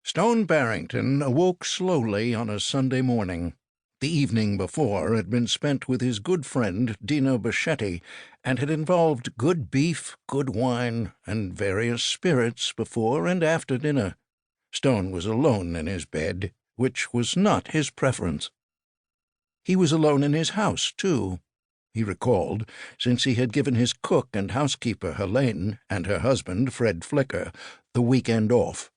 Stone Barrington awoke slowly on a Sunday morning. The evening before had been spent with his good friend Dino Bichetti, and had involved good beef, good wine, and various spirits before and after dinner. Stone was alone in his bed, which was not his preference. He was alone in his house, too. He recalled, since he had given his cook and housekeeper Helene and her husband Fred Flicker the weekend off.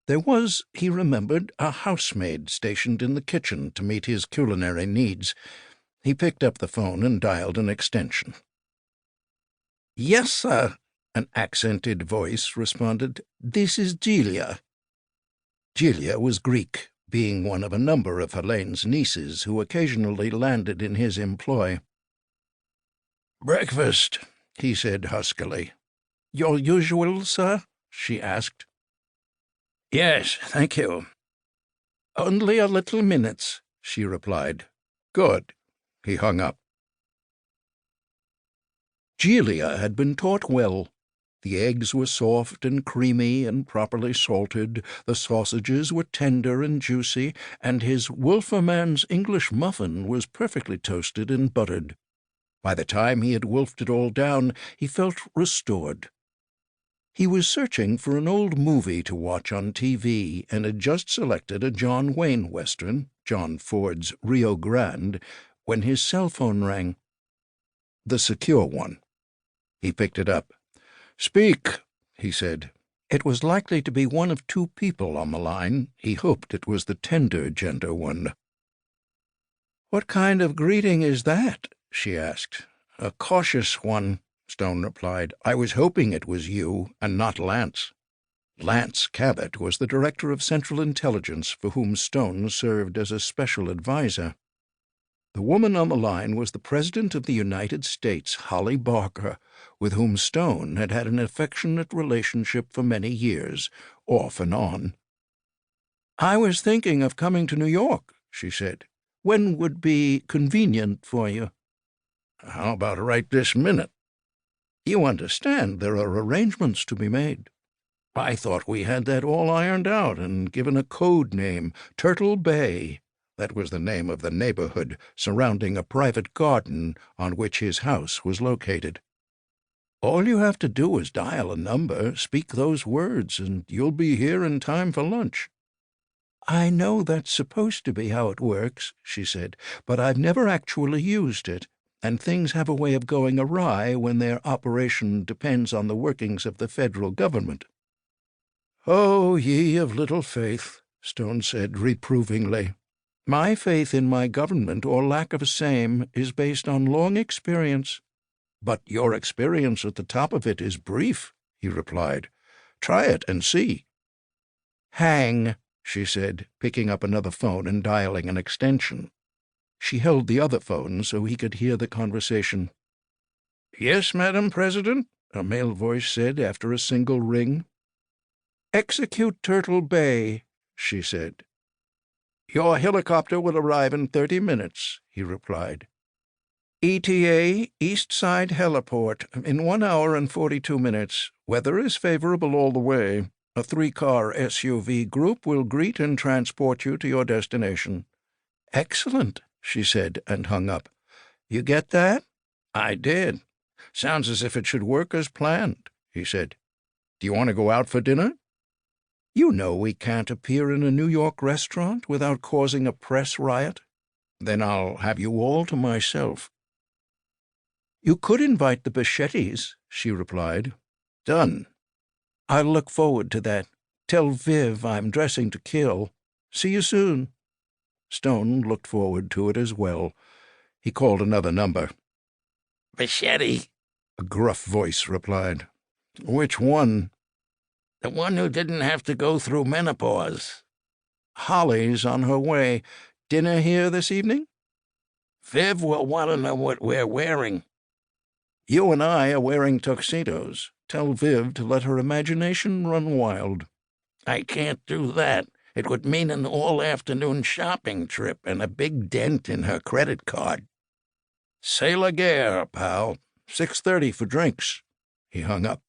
There was, he remembered, a housemaid stationed in the kitchen to meet his culinary needs. He picked up the phone and dialed an extension. "Yes, sir," an accented voice responded. "This is Julia." Julia was Greek, being one of a number of Helene's nieces who occasionally landed in his employ. "Breakfast," he said huskily. "Your usual, sir?" she asked. "Yes, thank you." "Only a little minutes," she replied. "Good." He hung up. Julia had been taught well. The eggs were soft and creamy and properly salted, the sausages were tender and juicy, and his Wolferman's English muffin was perfectly toasted and buttered. By the time he had wolfed it all down, he felt restored. He was searching for an old movie to watch on TV and had just selected a John Wayne Western, John Ford's Rio Grande, when his cell phone rang. The secure one. He picked it up. "Speak," he said. It was likely to be one of two people on the line. He hoped it was the tender gender one. "What kind of greeting is that?" she asked. "A cautious one," Stone replied. "I was hoping it was you, and not Lance." Lance Cabot was the director of Central Intelligence, for whom Stone served as a special advisor. The woman on the line was the President of the United States, Holly Barker, with whom Stone had had an affectionate relationship for many years, off and on. "I was thinking of coming to New York," she said. "When would be convenient for you?" "How about right this minute?" "You understand there are arrangements to be made. I thought we had that all ironed out and given a code name, Turtle Bay. That was the name of the neighborhood surrounding a private garden on which his house was located. All you have to do is dial a number, speak those words, and you'll be here in time for lunch." "I know that's supposed to be how it works," she said, "but I've never actually used it, and things have a way of going awry when their operation depends on the workings of the federal government." "Oh, ye of little faith," Stone said reprovingly. "My faith in my government, or lack of same, is based on long experience." "But your experience at the top of it is brief," he replied. "Try it and see." "Hang," she said, picking up another phone and dialing an extension. She held the other phone so he could hear the conversation. "Yes, Madam President," a male voice said after a single ring. "Execute Turtle Bay," she said. "Your helicopter will arrive in 30 minutes, he replied. "ETA, East Side Heliport, in 1 hour and 42 minutes. Weather is favorable all the way. A 3-car SUV group will greet and transport you to your destination." "Excellent," she said, and hung up. "You get that?" "I did. Sounds as if it should work as planned," he said. "Do you want to go out for dinner?" "You know we can't appear in a New York restaurant without causing a press riot." "Then I'll have you all to myself." "You could invite the Bichettis," she replied. "Done." "I'll look forward to that. Tell Viv I'm dressing to kill. See you soon." Stone looked forward to it as well. He called another number. "Bichetti," a gruff voice replied. "Which one?" "The one who didn't have to go through menopause." "Holly's on her way. Dinner here this evening?" "Viv will want to know what we're wearing." "You and I are wearing tuxedos. Tell Viv to let her imagination run wild." "I can't do that. It would mean an all-afternoon shopping trip and a big dent in her credit card." "C'est la guerre, pal. 6:30 for drinks." He hung up.